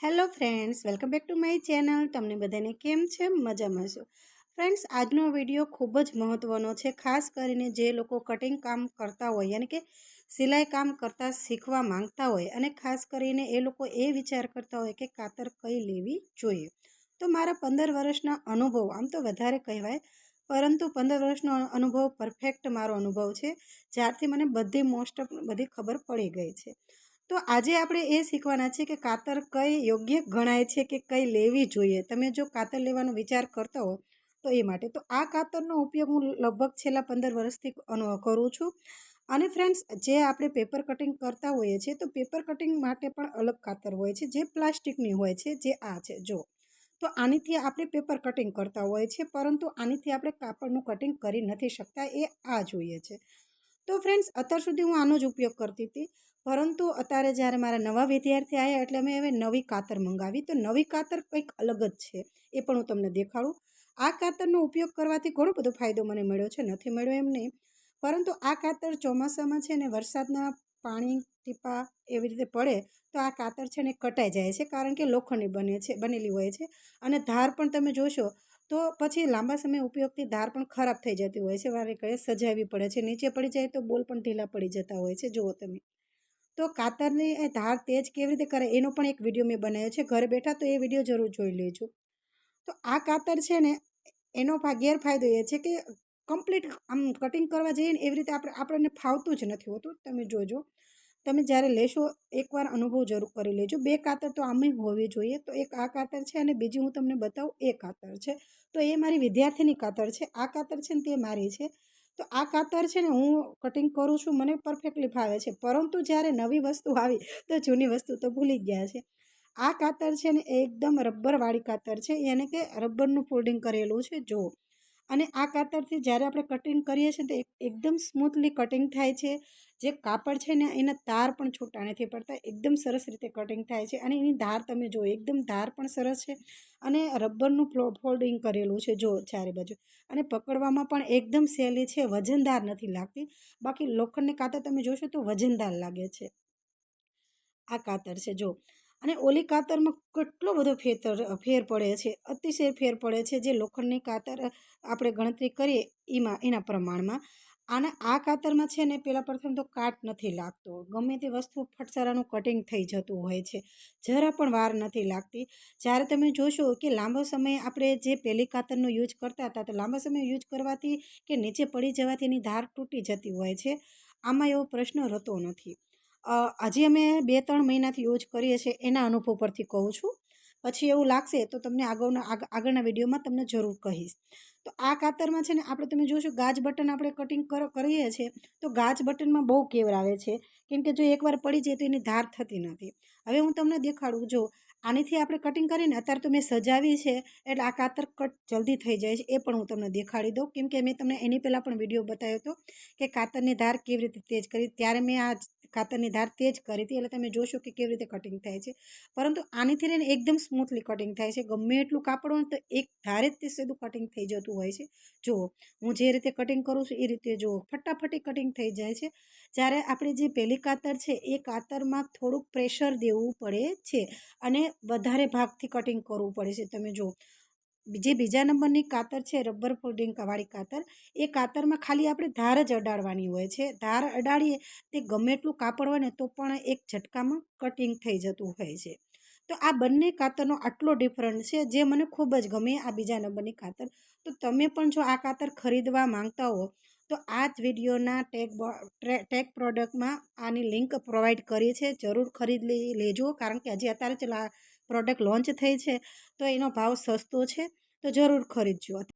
Hello friends, welcome back to my channel. તમને બધાને કેમ છે? મજામાં છો? ફ્રેન્ડ્સ, આજનો વિડીયો ખૂબ જ મહત્ત્વનો છે, ખાસ કરીને જે લોકો કટિંગ કામ કરતા હોય, યાની કે સિલાઈ કામ કરતા શીખવા માંગતા હોય, અને ખાસ કરીને એ લોકો એ વિચાર કરતા હોય કે કાતર કઈ લેવી જોઈએ. તો મારા 15 વર્ષના અનુભવ, આમ તો વધારે કહેવાય, પરંતુ 15 વર્ષનો અનુભવ પરફેક્ટ મારો અનુભવ છે, જ્યારથી મને બધી ખબર પડી ગઈ છે. તો આજે આપણે એ શીખવાના છે કે કાતર કઈ યોગ્ય ગણાય છે કે કઈ લેવી જોઈએ. તમે જો કાતર લેવાનો વિચાર કરતા હો તો એ માટે તો આ કાતરનો ઉપયોગ હું લગભગ છેલ્લા 15 વર્ષથી કરું છું. અને ફ્રેન્ડ્સ, જે આપણે પેપર કટિંગ કરતા હોઈએ છીએ તો પેપર કટિંગ માટે પણ અલગ કાતર હોય છે, જે પ્લાસ્ટિકની હોય છે, જે આ છે જો. તો આનીથી આપણે પેપર કટિંગ કરતા હોઈએ છીએ, પરંતુ આનીથી આપણે કાપડનું કટિંગ કરી નથી શકતા, એ આ જોઈએ છે. તો ફ્રેન્ડ્સ, અત્યાર સુધી હું આનો જ ઉપયોગ કરતી હતી, પરંતુ અત્યારે જ્યારે મારા નવા વિદ્યાર્થી આવ્યા એટલે અમે હવે નવી કાતર મંગાવી. તો નવી કાતર કંઈક અલગ જ છે, એ પણ હું તમને દેખાડું. આ કાતરનો ઉપયોગ કરવાથી ઘણો બધો ફાયદો મને મળ્યો છે, નથી મળ્યો એમ નહીં, પરંતુ આ કાતર ચોમાસામાં છે ને વરસાદના પાણી ટીપા એવી રીતે પડે તો આ કાતર છે ને કટાઈ જાય છે, કારણ કે લોખંડની બનેલી હોય છે. અને ધાર પણ તમે જોશો તો પછી લાંબા સમય ઉપયોગથી ધાર પણ ખરાબ થઈ જતી હોય છે, વારે ઘડીએ સજાવવી પડે છે, નીચે પડી જાય તો બોલ પણ ઢીલા પડી જતા હોય છે, જુઓ તમે. તો કાતરની એ ધાર તેજ કેવી રીતે કરે એનો પણ એક વિડીયો મેં બનાવ્યો છે, ઘરે બેઠા, તો એ વિડીયો જરૂર જોઈ લેજો. તો આ કાતર છે ને એનો ગેરફાયદો એ છે કે કમ્પ્લીટ આમ કટિંગ કરવા જઈએ ને એવી રીતે આપણને ફાવતું જ નથી હોતું. તમે જોજો, તમે જ્યારે લેશો એકવાર અનુભવ જરૂર કરી લેજો. બે કાતર તો આમ હોવી જોઈએ. તો એક આ કાતર છે અને બીજી હું તમને બતાવું એ કાતર છે. તો એ મારી વિદ્યાર્થીની કાતર છે. આ કાતર છે ને તે મારી છે. તો આ કાતર છે ને હું કટિંગ કરું છું, મને પરફેક્ટલી ફાવે છે, પરંતુ જ્યારે નવી વસ્તુ આવી તો જૂની વસ્તુ તો ભૂલી ગયા છે. આ કાતર છે ને એકદમ રબરવાળી કાતર છે, યાની કે રબરનું ફોલ્ડિંગ કરેલું છે જો. અને આ કાતરથી જ્યારે આપણે કટિંગ કરીએ છીએ તો એકદમ સ્મૂથલી કટિંગ થાય છે. જે કાપડ છે ને એના તાર પણ છૂટા નથી પડતા, એકદમ સરસ રીતે કટિંગ થાય છે. અને એની ધાર તમે જુઓ, એકદમ ધાર પણ સરસ છે, અને રબરનું ફોલ્ડિંગ કરેલું છે જો ચારે બાજુ. અને પકડવામાં પણ એકદમ સહેલી છે, વજનદાર નથી લાગતી. બાકી લોખંડની કાતર તમે જોશો તો વજનદાર લાગે છે. આ કાતર છે જો. અને ઓલી કાતરમાં કેટલો બધો ફેર પડે છે, અતિશય ફેર પડે છે, જે લોખંડની કાતર આપણે ગણતરી કરીએ એના પ્રમાણમાં. અને આ કાતરમાં છે ને પહેલાં પ્રથમ તો કાટ નથી લાગતો, ગમે તે વસ્તુ ફટસારાનું કટિંગ થઈ જતું હોય છે, જરા પણ વાર નથી લાગતી. જ્યારે તમે જોશો કે લાંબો સમય આપણે જે પહેલી કાતરનો યુઝ કરતા હતા તો લાંબા સમય યુઝ કરવાથી કે નીચે પડી જવાથી એની ધાર તૂટી જતી હોય છે. આમાં એવો પ્રશ્ન રહેતો નથી. હજી અમે 2-3 મહિનાથી યુઝ કરીએ છીએ, એના અનુભવ પરથી કહું છું. પછી એવું લાગશે તો તમને આગળના વિડીયોમાં તમને જરૂર કહીશ. તો આ કાતરમાં છે ને આપણે તમે જોશો ગાજ બટન આપણે કટિંગ કરીએ છીએ તો ગાજ બટનમાં બહુ કેવર આવે છે, કેમ કે જો એકવાર પડી જાય તો એની ધાર થતી નથી. હવે હું તમને દેખાડું, જો આનીથી આપણે કટિંગ કરીને અત્યારે તો મેં સજાવી છે એટલે આ કાતર કટ જલ્દી થઈ જાય છે, એ પણ હું તમને દેખાડી દઉં, કેમ કે મેં તમને એની પહેલાં પણ વિડીયો બતાવ્યો હતો કે કાતરની ધાર કેવી રીતે તેજ કરી. ત્યારે મેં આ કાતરની ધાર તેજ કરી હતી એટલે તમે જોશો કે કેવી રીતે કટિંગ થાય છે. પરંતુ આનીથી લઈને એકદમ સ્મૂથલી કટિંગ થાય છે. ગમે એટલું કાપડ હોય તો એક ધારે જ તે સીધું કટિંગ થઈ જતું હોય છે. જુઓ, હું જે રીતે કટિંગ કરું છું એ રીતે જુઓ, ફટાફટી કટિંગ થઈ જાય છે. જ્યારે આપણે જે પહેલી કાતર છે એ કાતરમાં થોડુંક પ્રેશર દેવું પડે છે અને વધારે ભાગથી કટિંગ કરવું પડે છે. તમે જુઓ, જે બીજા નંબરની કાતર છે રબર ફોલ્ડિંગ વાળી કાતર, એ કાતરમાં ખાલી આપણે ધાર જ અડાડવાની હોય છે. ધાર અડાડીએ તે ગમે એટલું કાપડ હોય ને તો પણ એક ઝટકામાં કટિંગ થઈ જતું હોય છે. તો આ બંને કાતરનો આટલો ડિફરન્સ છે, જે મને ખૂબ જ ગમે આ બીજા નંબરની કાતર. તો તમે પણ જો આ કાતર ખરીદવા માંગતા હો તો આ જ વિડીયોના ટેગ પ્રોડક્ટમાં આની લિંક પ્રોવાઈડ કરી છે, જરૂર લેજો, કારણ કે હજી અત્યારે જ પ્રોડક્ટ લોન્ચ થઈ છે તો એનો ભાવ સસ્તો છે, તો જરૂર ખરીદજો.